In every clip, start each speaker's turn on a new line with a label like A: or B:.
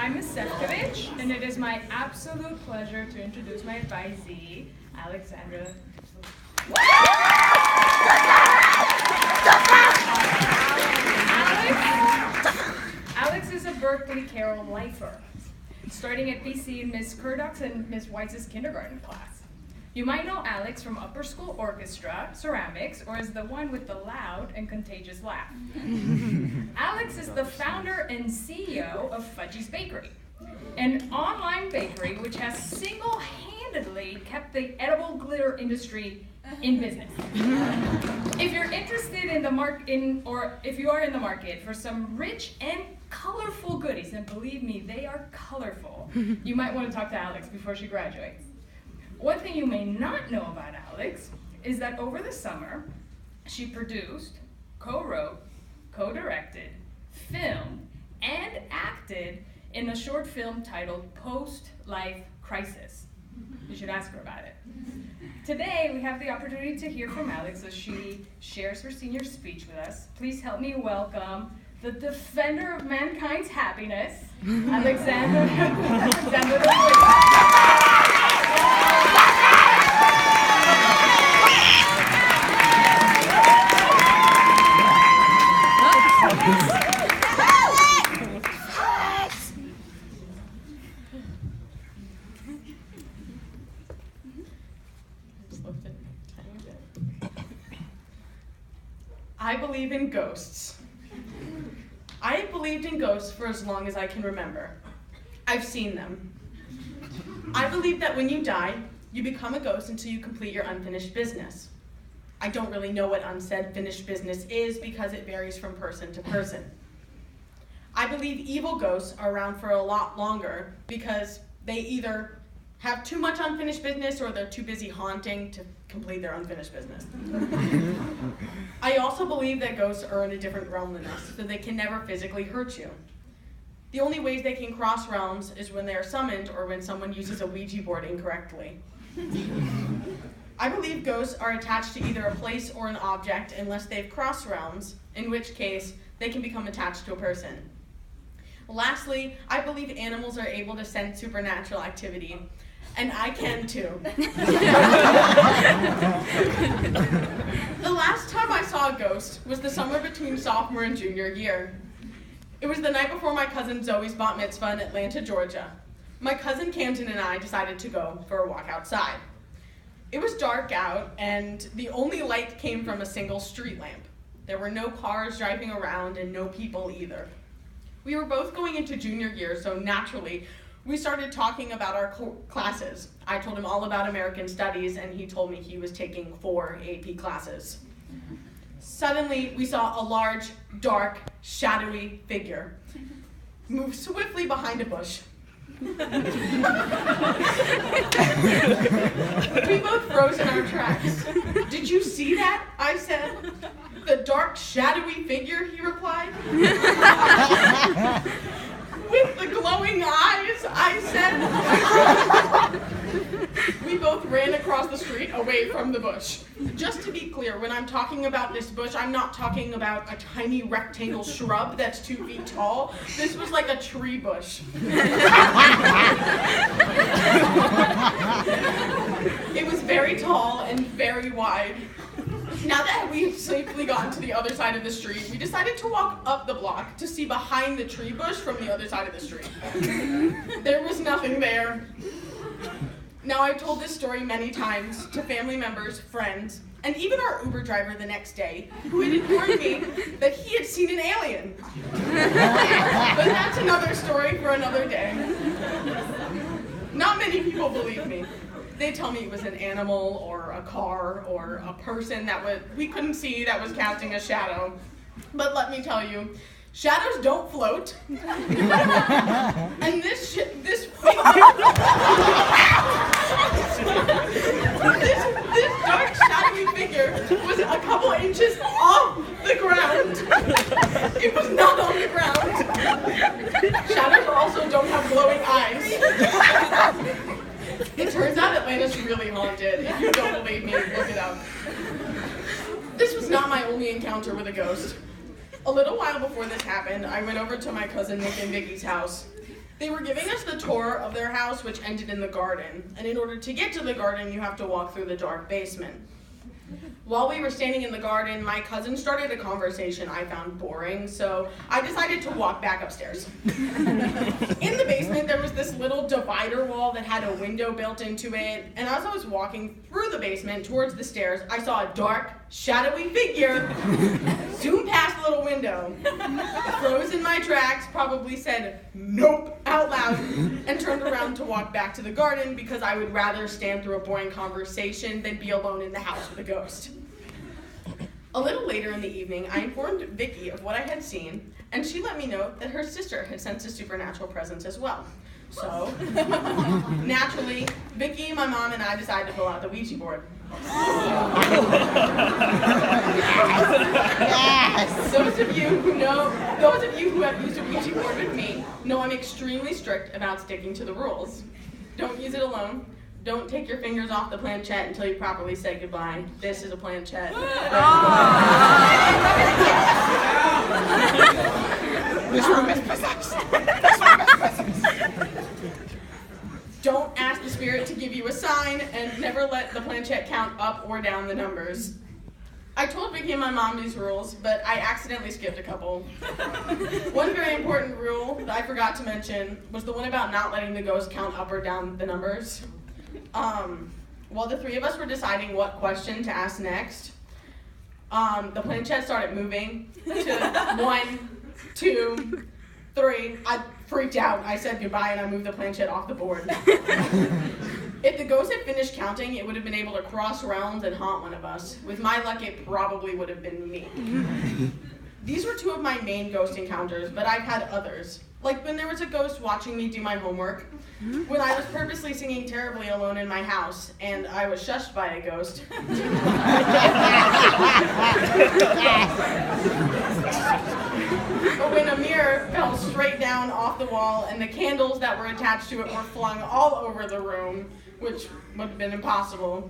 A: I'm Ms. Sefcovic, and it is my absolute pleasure to introduce my advisee, Alexandra. Alex is a Berkeley Carroll lifer, starting at BC in Ms. Curduck's and Ms. Weiss's kindergarten class. You might know Alex from upper school orchestra, ceramics, or as the one with the loud and contagious laugh. Alex is the founder and CEO of Fudgy's Bakery, an online bakery which has single-handedly kept the edible glitter industry in business. If you're interested in the if you are in the market for some rich and colorful goodies, and believe me, they are colorful, you might want to talk to Alex before she graduates. One thing you may not know about Alex is that over the summer, she produced, co-wrote, co-directed, filmed, and acted in a short film titled Post-Life Crisis. You should ask her about it. Today, we have the opportunity to hear from Alex as she shares her senior speech with us. Please help me welcome the defender of mankind's happiness, Alexandra.
B: I believe in ghosts. I have believed in ghosts for as long as I can remember. I've seen them. I believe that when you die, you become a ghost until you complete your unfinished business. I don't really know what unsaid finished business is because it varies from person to person. I believe evil ghosts are around for a lot longer because they either have too much unfinished business or they're too busy haunting to complete their unfinished business. I also believe that ghosts are in a different realm than us, so they can never physically hurt you. The only ways they can cross realms is when they are summoned or when someone uses a Ouija board incorrectly. I believe ghosts are attached to either a place or an object unless they've crossed realms, in which case they can become attached to a person. Lastly, I believe animals are able to sense supernatural activity, and I can too. The last time I saw a ghost was the summer between sophomore and junior year. It was the night before my cousin Zoe's bat mitzvah in Atlanta, Georgia. My cousin Camden and I decided to go for a walk outside. It was dark out, and the only light came from a single street lamp. There were no cars driving around and no people either. We were both going into junior year, so naturally, we started talking about our classes. I told him all about American Studies, and he told me he was taking 4 AP classes. Suddenly, we saw a large, dark, shadowy figure move swiftly behind a bush. We both froze in our tracks. "Did you see that?" I said. "The dark, shadowy figure," he replied. "With the glowing eyes," I said. We both ran across the street away from the bush. Just to be clear, when I'm talking about this bush, I'm not talking about a tiny rectangle shrub that's 2 feet tall. This was like a tree bush. It was very tall and very wide. Now that we've safely gotten to the other side of the street, we decided to walk up the block to see behind the tree bush from the other side of the street. There was nothing there. Now, I've told this story many times to family members, friends, and even our Uber driver the next day, who had informed me that he had seen an alien. But that's another story for another day. Not many people believe me. They tell me it was an animal or a car or a person that we couldn't see that was casting a shadow. But let me tell you, shadows don't float. And this dark shadowy figure was a couple inches off the ground. It was not on the ground. Shadows also don't have glowing eyes. It turns out Atlanta's really haunted. If you don't believe me, look it up. This was not my only encounter with a ghost. A little while before this happened, I went over to my cousin Nick and Vicky's house. They were giving us the tour of their house, which ended in the garden. And in order to get to the garden, you have to walk through the dark basement. While we were standing in the garden, my cousin started a conversation I found boring, so I decided to walk back upstairs. In the basement, there was this little divider wall that had a window built into it, and as I was walking through the basement towards the stairs, I saw a dark, shadowy figure zoom past the little window. Froze in my tracks, probably said "nope" out loud, and turned around to walk back to the garden because I would rather stand through a boring conversation than be alone in the house with a ghost. A little later in the evening, I informed Vicky of what I had seen, and she let me know that her sister had sensed a supernatural presence as well. So, naturally, Vicky, my mom, and I decided to pull out the Ouija board.
C: Yes.
B: Those of you who have used a Ouija board with me know I'm extremely strict about sticking to the rules. Don't use it alone. Don't take your fingers off the planchette until you properly say goodbye. This is a planchette.
C: This room is possessed.
B: Don't ask the spirit to give you a sign, and never let the planchette count up or down the numbers. I told Vicky and my mom these rules, but I accidentally skipped a couple. One very important rule that I forgot to mention was the one about not letting the ghost count up or down the numbers. While the three of us were deciding what question to ask next, the planchette started moving to 1, 2, 3. I freaked out. I said goodbye and I moved the planchette off the board. If the ghost had finished counting, it would have been able to cross realms and haunt one of us. With my luck, it probably would have been me. These were two of my main ghost encounters, but I've had others. Like when there was a ghost watching me do my homework, when I was purposely singing terribly alone in my house, and I was shushed by a ghost. Or when a mirror fell straight down off the wall and the candles that were attached to it were flung all over the room, which would have been impossible.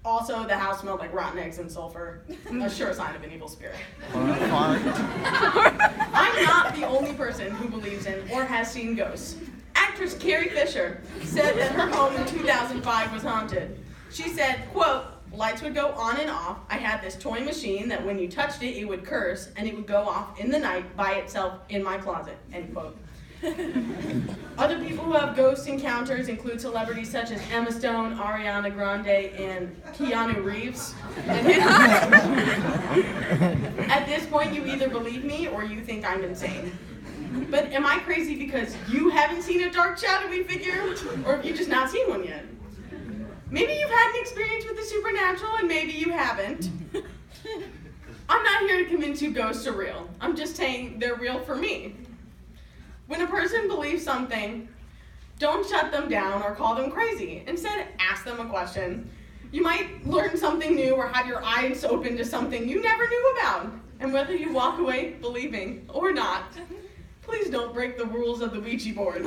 B: Also, the house smelled like rotten eggs and sulfur, a sure sign of an evil spirit. I'm not the only person who believes in or has seen ghosts. Actress Carrie Fisher said that her home in 2005 was haunted. She said, quote, "Lights would go on and off. I had this toy machine that when you touched it, it would curse, and it would go off in the night by itself in my closet," end quote. Other people who have ghost encounters include celebrities such as Emma Stone, Ariana Grande, and Keanu Reeves. At this point, you either believe me or you think I'm insane. But am I crazy because you haven't seen a dark, shadowy figure, or have you just not seen one yet? Maybe you've had an experience with the supernatural, and maybe you haven't. I'm not here to convince you ghosts are real. I'm just saying they're real for me. When a person believes something, don't shut them down or call them crazy. Instead, ask them a question. You might learn something new or have your eyes open to something you never knew about. And whether you walk away believing or not, please don't break the rules of the Ouija board.